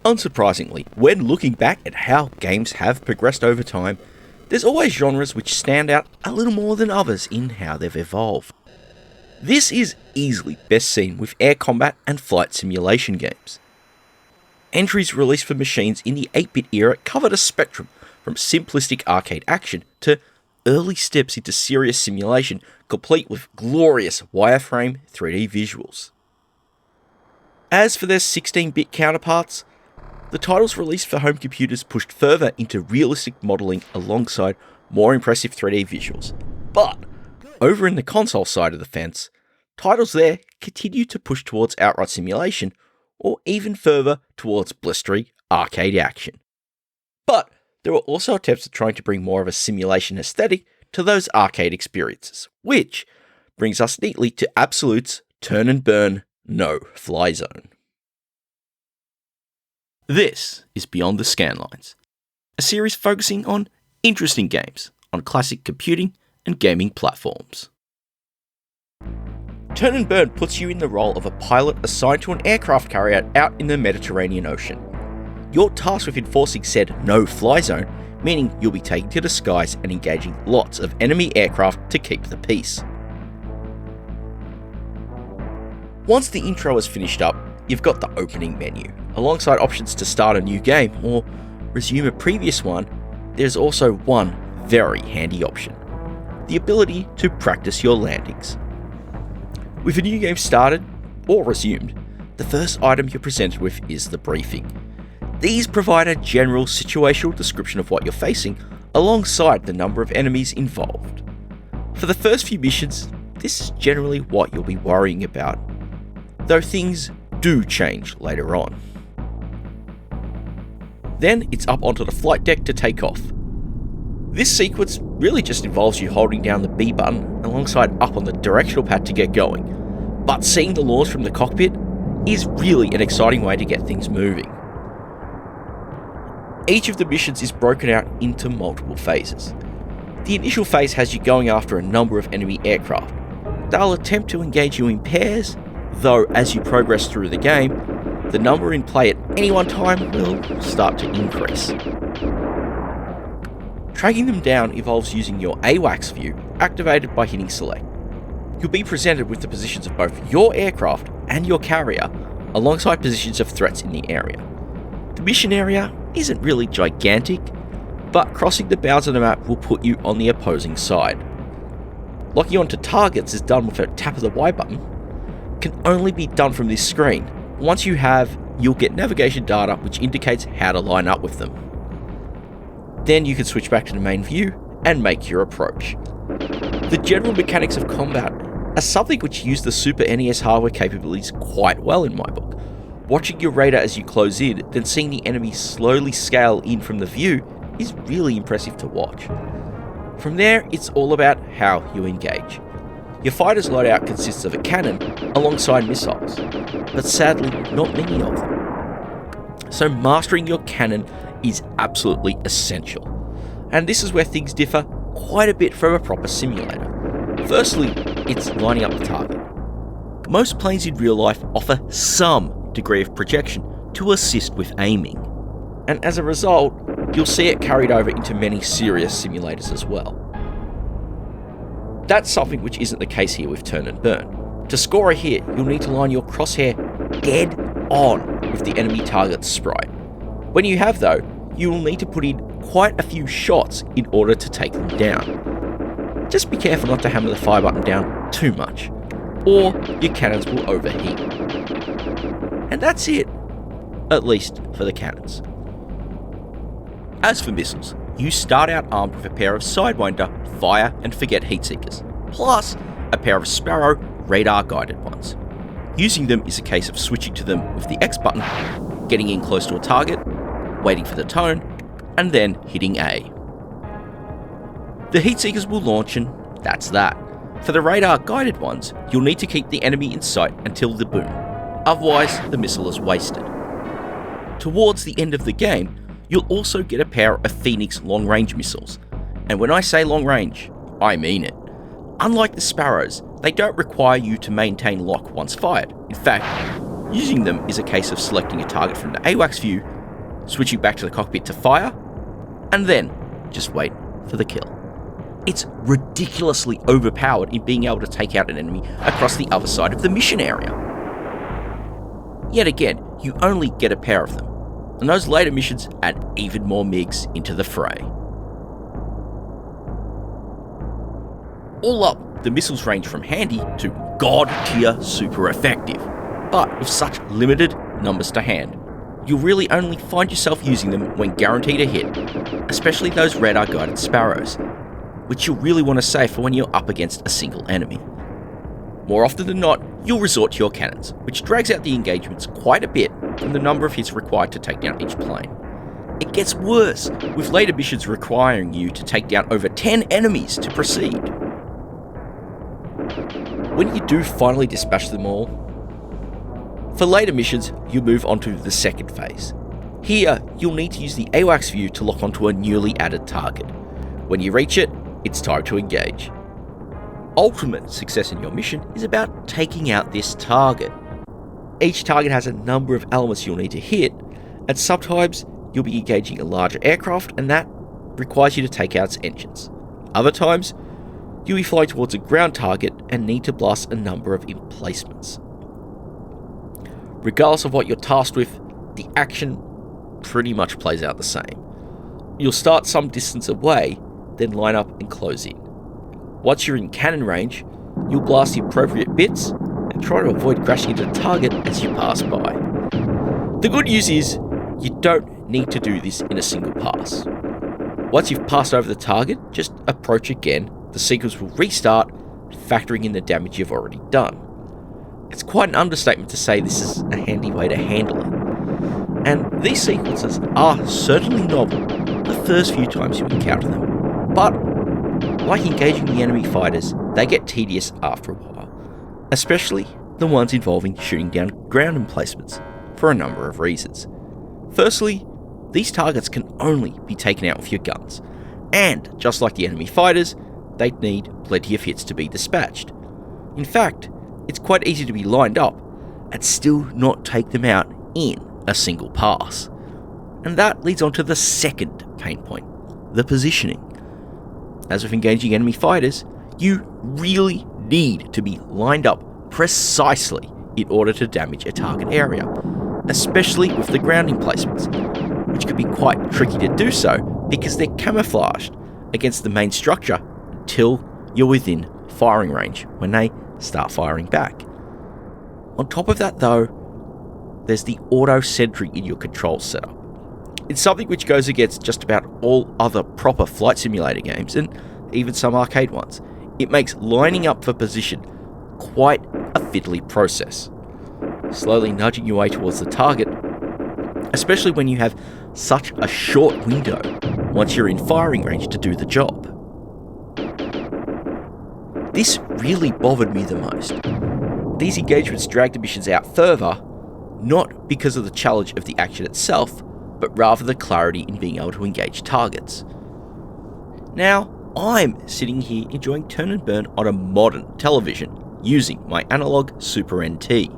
Unsurprisingly, when looking back at how games have progressed over time, there's always genres which stand out a little more than others in how they've evolved. This is easily best seen with air combat and flight simulation games. Entries released for machines in the 8-bit era covered a spectrum from simplistic arcade action to early steps into serious simulation, complete with glorious wireframe 3D visuals. As for their 16-bit counterparts, the titles released for home computers pushed further into realistic modelling alongside more impressive 3D visuals. But over in the console side of the fence, titles there continue to push towards outright simulation, or even further towards blistery arcade action. But there were also attempts at trying to bring more of a simulation aesthetic to those arcade experiences, which brings us neatly to Absolute's Turn and Burn No-Fly Zone. This is Beyond the Scanlines, a series focusing on interesting games on classic computing and gaming platforms. Turn and Burn puts you in the role of a pilot assigned to an aircraft carrier out in the Mediterranean Ocean. You're tasked with enforcing said no-fly zone, meaning you'll be taken to the skies and engaging lots of enemy aircraft to keep the peace. Once the intro is finished up, you've got the opening menu. Alongside options to start a new game or resume a previous one, there's also one very handy option: the ability to practice your landings. With a new game started, or resumed, the first item you're presented with is the briefing. These provide a general situational description of what you're facing, alongside the number of enemies involved. For the first few missions, this is generally what you'll be worrying about, though things do change later on. Then it's up onto the flight deck to take off. This sequence really just involves you holding down the B button alongside up on the directional pad to get going, but seeing the launch from the cockpit is really an exciting way to get things moving. Each of the missions is broken out into multiple phases. The initial phase has you going after a number of enemy aircraft. They'll attempt to engage you in pairs, though as you progress through the game, the number in play at any one time will start to increase. Tracking them down involves using your AWACS view, activated by hitting select. You'll be presented with the positions of both your aircraft and your carrier, alongside positions of threats in the area. The mission area isn't really gigantic, but crossing the bounds of the map will put you on the opposing side. Locking onto targets is done with a tap of the Y button, can only be done from this screen. Once you have, you'll get navigation data which indicates how to line up with them. Then you can switch back to the main view and make your approach. The general mechanics of combat are something which use the Super NES hardware capabilities quite well in my book. Watching your radar as you close in, then seeing the enemy slowly scale in from the view is really impressive to watch. From there, it's all about how you engage. Your fighter's loadout consists of a cannon alongside missiles, but sadly not many of them. So mastering your cannon is absolutely essential, and this is where things differ quite a bit from a proper simulator. Firstly, it's lining up the target. Most planes in real life offer some degree of projection to assist with aiming, and as a result, you'll see it carried over into many serious simulators as well. That's something which isn't the case here with Turn and Burn. To score a hit, you'll need to line your crosshair dead on with the enemy target's sprite. When you have though, you will need to put in quite a few shots in order to take them down. Just be careful not to hammer the fire button down too much, or your cannons will overheat. And that's it, at least for the cannons. As for missiles, you start out armed with a pair of Sidewinder, Fire and Forget Heatseekers, plus a pair of Sparrow radar-guided ones. Using them is a case of switching to them with the X button, getting in close to a target, waiting for the tone, and then hitting A. The Heatseekers will launch and that's that. For the radar-guided ones, you'll need to keep the enemy in sight until the boom, otherwise the missile is wasted. Towards the end of the game, you'll also get a pair of Phoenix long-range missiles, and when I say long-range, I mean it. Unlike the Sparrows, they don't require you to maintain lock once fired. In fact, using them is a case of selecting a target from the AWACS view, switching back to the cockpit to fire, and then just wait for the kill. It's ridiculously overpowered in being able to take out an enemy across the other side of the mission area. Yet again, you only get a pair of them, and those later missions add even more MiGs into the fray. All up, the missiles range from handy to god tier super effective, but with such limited numbers to hand, you'll really only find yourself using them when guaranteed a hit, especially those radar guided Sparrows, which you'll really want to save for when you're up against a single enemy. More often than not, you'll resort to your cannons, which drags out the engagements quite a bit from the number of hits required to take down each plane. It gets worse, with later missions requiring you to take down over 10 enemies to proceed. When you do finally dispatch them all, for later missions, you move on to the second phase. Here, you'll need to use the AWACS view to lock onto a newly added target. When you reach it, it's time to engage. Ultimate success in your mission is about taking out this target. Each target has a number of elements you'll need to hit, and sometimes you'll be engaging a larger aircraft and that requires you to take out its engines. Other times, you'll be flying towards a ground target and need to blast a number of emplacements. Regardless of what you're tasked with, the action pretty much plays out the same. You'll start some distance away, then line up and close in. Once you're in cannon range, you'll blast the appropriate bits and try to avoid crashing into the target as you pass by. The good news is, you don't need to do this in a single pass. Once you've passed over the target, just approach again, the sequence will restart, factoring in the damage you've already done. It's quite an understatement to say this is a handy way to handle it. And these sequences are certainly novel the first few times you encounter them, but like engaging the enemy fighters, they get tedious after a while, especially the ones involving shooting down ground emplacements for a number of reasons. Firstly, these targets can only be taken out with your guns, and just like the enemy fighters, they need plenty of hits to be dispatched. In fact, it's quite easy to be lined up and still not take them out in a single pass. And that leads on to the second pain point, the positioning. As with engaging enemy fighters, you really need to be lined up precisely in order to damage a target area, especially with the ground emplacements, which can be quite tricky to do so because they're camouflaged against the main structure until you're within firing range when they start firing back. On top of that though, there's the auto sentry in your control setup. It's something which goes against just about all other proper flight simulator games and even some arcade ones. It makes lining up for position quite a fiddly process, slowly nudging your way towards the target, especially when you have such a short window once you're in firing range to do the job. This really bothered me the most. These engagements drag the missions out further, not because of the challenge of the action itself, but rather the clarity in being able to engage targets. Now, I'm sitting here enjoying turn and burn on a modern television using my Analogue Super Nt.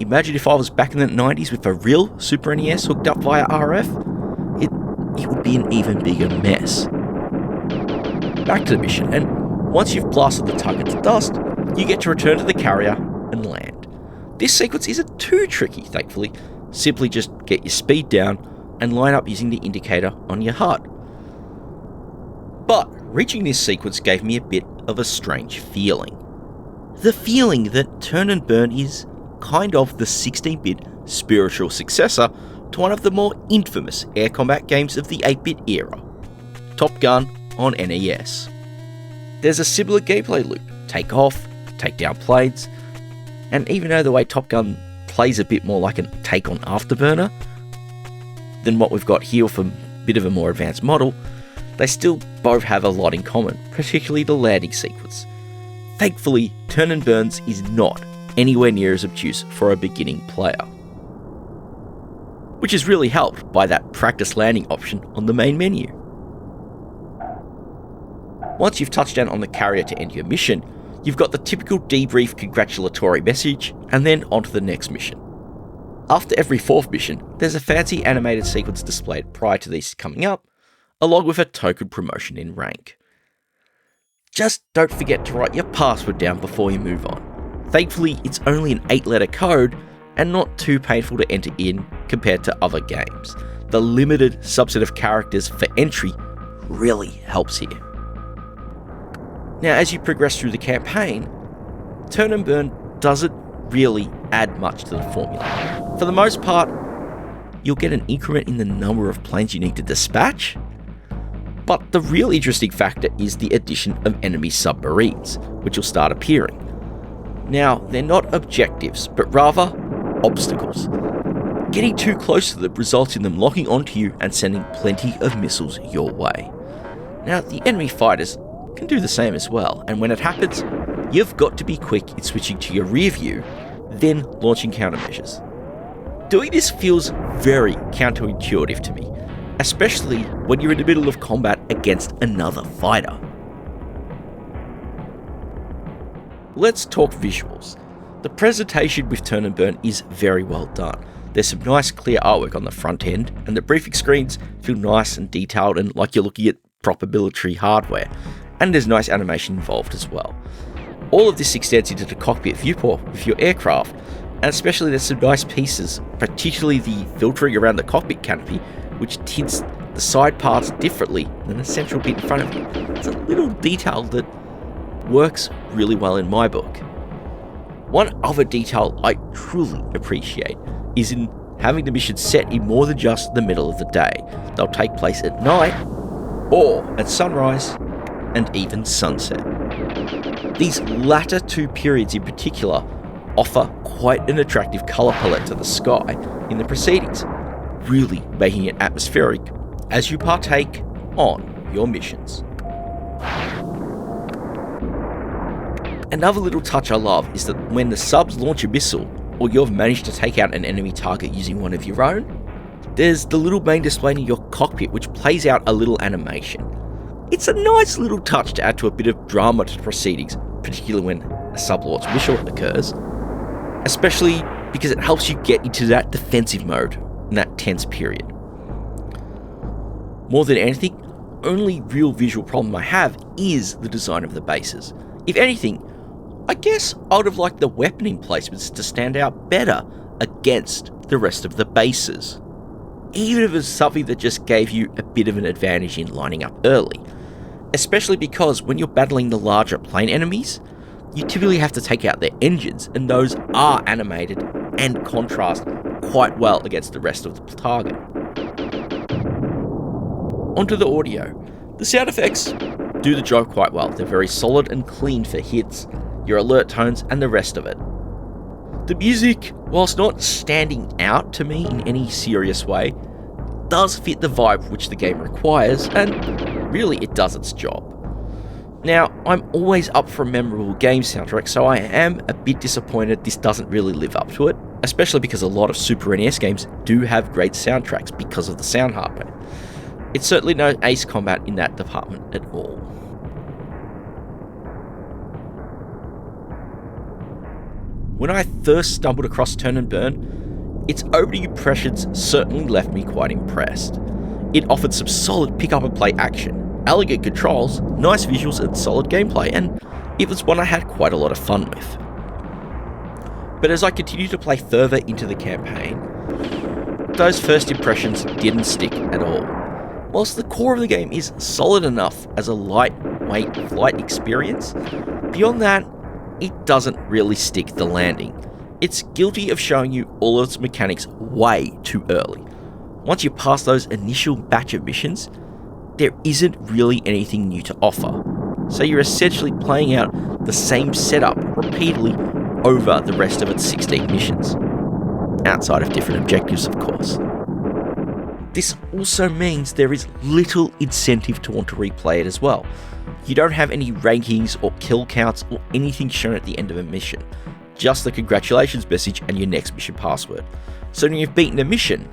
Imagine if I was back in the 90s with a real Super NES hooked up via RF, it would be an even bigger mess. Back to the mission, and once you've blasted the target to dust, you get to return to the carrier and land. This sequence isn't too tricky, thankfully. Simply just get your speed down and line up using the indicator on your HUD. But reaching this sequence gave me a bit of a strange feeling. The feeling that turn and burn is kind of the 16-bit spiritual successor to one of the more infamous air combat games of the 8-bit era, Top Gun on NES. There's a similar gameplay loop, take off, take down planes, and even though the way Top Gun plays a bit more like a take on Afterburner than what we've got here with a bit of a more advanced model, they still both have a lot in common, particularly the landing sequence. Thankfully, Turn and Burns is not anywhere near as obtuse for a beginning player, which is really helped by that practice landing option on the main menu. Once you've touched down on the carrier to end your mission, you've got the typical debrief congratulatory message and then on to the next mission. After every 4th mission, there's a fancy animated sequence displayed prior to these coming up, along with a token promotion in rank. Just don't forget to write your password down before you move on. Thankfully, it's only an 8-letter code and not too painful to enter in compared to other games. The limited subset of characters for entry really helps here. Now, as you progress through the campaign, turn and burn doesn't really add much to the formula. For the most part, you'll get an increment in the number of planes you need to dispatch, but the real interesting factor is the addition of enemy submarines, which will start appearing. Now, they're not objectives, but rather obstacles. Getting too close to them results in them locking onto you and sending plenty of missiles your way. Now, the enemy fighters can do the same as well, and when it happens, you've got to be quick in switching to your rear view, then launching countermeasures. Doing this feels very counterintuitive to me, especially when you're in the middle of combat against another fighter. Let's talk visuals. The presentation with Turn and Burn is very well done. There's some nice clear artwork on the front end, and the briefing screens feel nice and detailed and like you're looking at proper military hardware, and there's nice animation involved as well. All of this extends into the cockpit viewport with your aircraft, and especially there's some nice pieces, particularly the filtering around the cockpit canopy, which tints the side parts differently than the central bit in front of you. It's a little detail that works really well in my book. One other detail I truly appreciate is in having the missions set in more than just the middle of the day. They'll take place at night, or at sunrise, and even sunset. These latter two periods in particular offer quite an attractive colour palette to the sky in the proceedings, really making it atmospheric as you partake on your missions. Another little touch I love is that when the subs launch a missile, or you've managed to take out an enemy target using one of your own, there's the little main display in your cockpit which plays out a little animation. It's a nice little touch to add to a bit of drama to the proceedings, particularly when a sub-launch mission occurs, especially because it helps you get into that defensive mode in that tense period. More than anything, only real visual problem I have is the design of the bases. If anything, I guess I would have liked the weaponing placements to stand out better against the rest of the bases, even if it was something that just gave you a bit of an advantage in lining up early, especially because when you're battling the larger plane enemies, you typically have to take out their engines, and those are animated and contrast quite well against the rest of the target. Onto the audio. The sound effects do the job quite well. They're very solid and clean for hits, your alert tones, and the rest of it. The music, whilst not standing out to me in any serious way, does fit the vibe which the game requires, and really it does its job. Now, I'm always up for a memorable game soundtrack, so I am a bit disappointed this doesn't really live up to it, especially because a lot of Super NES games do have great soundtracks because of the sound hardware. It's certainly no Ace Combat in that department at all. When I first stumbled across Turn and Burn, its opening impressions certainly left me quite impressed. It offered some solid pick-up and play action, elegant controls, nice visuals and solid gameplay, and it was one I had quite a lot of fun with. But as I continued to play further into the campaign, those first impressions didn't stick at all. Whilst the core of the game is solid enough as a lightweight flight experience, beyond that, it doesn't really stick the landing. It's guilty of showing you all of its mechanics way too early. Once you pass those initial batch of missions, there isn't really anything new to offer. So you're essentially playing out the same setup repeatedly over the rest of its 16 missions. Outside of different objectives, of course. This also means there is little incentive to want to replay it as well. You don't have any rankings or kill counts or anything shown at the end of a mission, just the congratulations message and your next mission password. So when you've beaten a mission,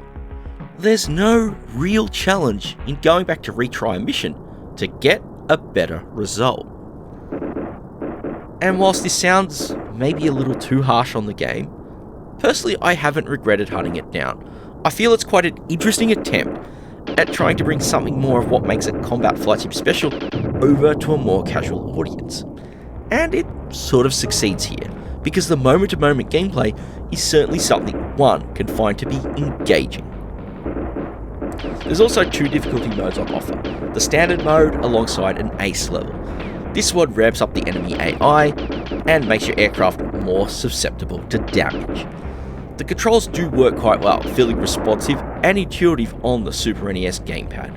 there's no real challenge in going back to retry a mission to get a better result. And whilst this sounds maybe a little too harsh on the game, Personally, I haven't regretted hunting it down. I feel it's quite an interesting attempt at trying to bring something more of what makes a combat flight sim special over to a more casual audience. And it sort of succeeds here, because the moment-to-moment gameplay is certainly something one can find to be engaging. There's also 2 difficulty modes on offer, the standard mode alongside an ace level. This one ramps up the enemy AI and makes your aircraft more susceptible to damage. The controls do work quite well, feeling responsive and intuitive on the Super NES gamepad.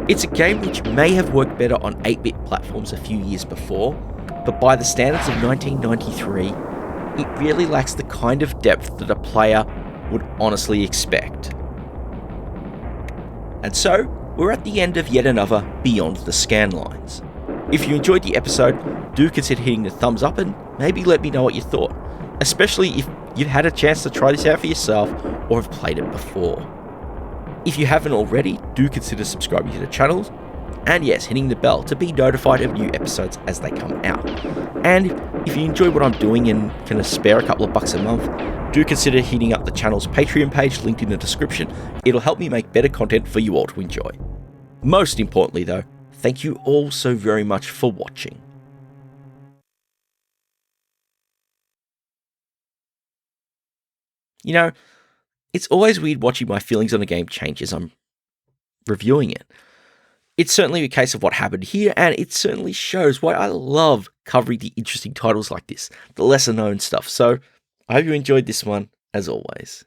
It's a game which may have worked better on 8-bit platforms a few years before, but by the standards of 1993, it really lacks the kind of depth that a player would honestly expect. And so, we're at the end of yet another Beyond the Scanlines. If you enjoyed the episode, do consider hitting the thumbs up and maybe let me know what you thought, especially if you've had a chance to try this out for yourself or have played it before. If you haven't already, do consider subscribing to the channel, and yes, hitting the bell to be notified of new episodes as they come out. And if you enjoy what I'm doing and can spare a couple of bucks a month, do consider hitting up the channel's Patreon page linked in the description. It'll help me make better content for you all to enjoy. Most importantly though, thank you all so very much for watching. You know, it's always weird watching my feelings on a game change as I'm reviewing it. It's certainly a case of what happened here, and it certainly shows why I love covering the interesting titles like this, the lesser known stuff. So, I hope you enjoyed this one, as always.